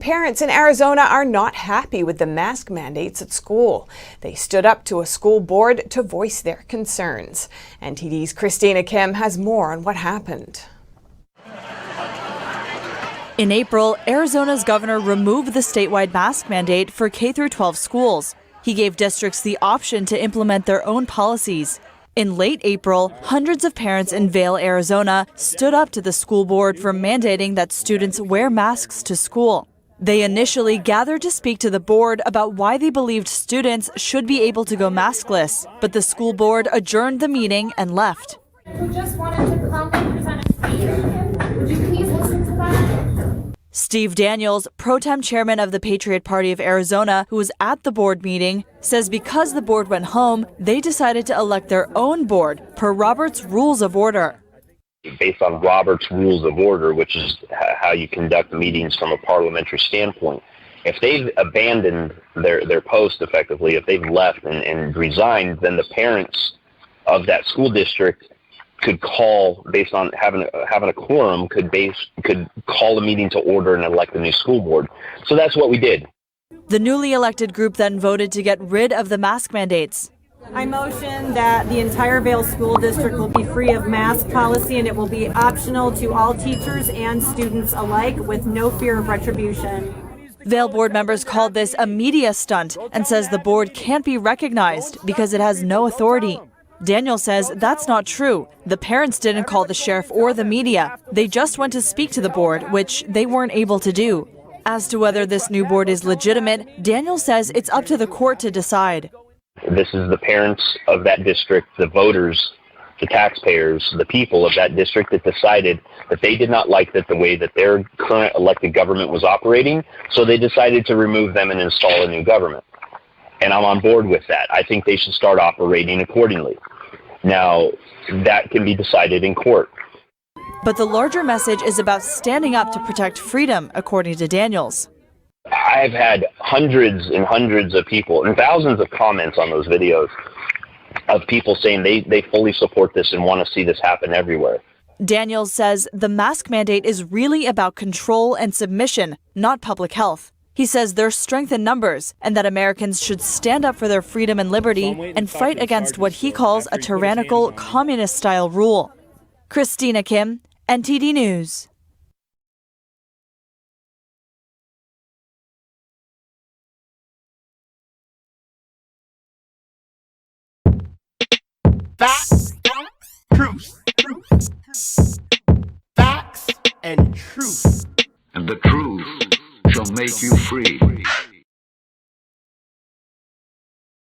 Parents in Arizona are not happy with the mask mandates at school. They stood up to a school board to voice their concerns. NTD's Christina Kim has more on what happened. In April, Arizona's governor removed the statewide mask mandate for K-12 schools. He gave districts the option to implement their own policies. In late April, hundreds of parents in Vail, Arizona, stood up to the school board for mandating that students wear masks to school. They initially gathered to speak to the board about why they believed students should be able to go maskless, but the school board adjourned the meeting and left. We just wanted to come and present a speech. Would you please listen to that? Steve Daniels, pro tem chairman of the Patriot Party of Arizona, who was at the board meeting, says because the board went home, they decided to elect their own board per Robert's Rules of Order. Based on Robert's Rules of Order, which is how you conduct meetings from a parliamentary standpoint, if they've abandoned their post effectively, if they've left and resigned, then the parents of that school district could call, based on having a quorum, could call a meeting to order and elect a new school board. So that's what we did. The newly elected group then voted to get rid of the mask mandates. I motion that the entire Vail School District will be free of mask policy and it will be optional to all teachers and students alike with no fear of retribution. Vail board members called this a media stunt and says the board can't be recognized because it has no authority. Daniel says that's not true. The parents didn't call the sheriff or the media. They just went to speak to the board, which they weren't able to do. As to whether this new board is legitimate, Daniel says it's up to the court to decide. This is the parents of that district, the voters, the taxpayers, the people of that district that decided that they did not like the way that their current elected government was operating, so they decided to remove them and install a new government. And I'm on board with that. I think they should start operating accordingly. Now, that can be decided in court. But the larger message is about standing up to protect freedom, according to Daniels. I've had hundreds and hundreds of people and thousands of comments on those videos of people saying they fully support this and want to see this happen everywhere. Daniels says the mask mandate is really about control and submission, not public health. He says there's strength in numbers and that Americans should stand up for their freedom and liberty and fight against what he calls a tyrannical, communist-style rule. Christina Kim, NTD News. Facts, truth, facts and truth. And the truth shall make you free.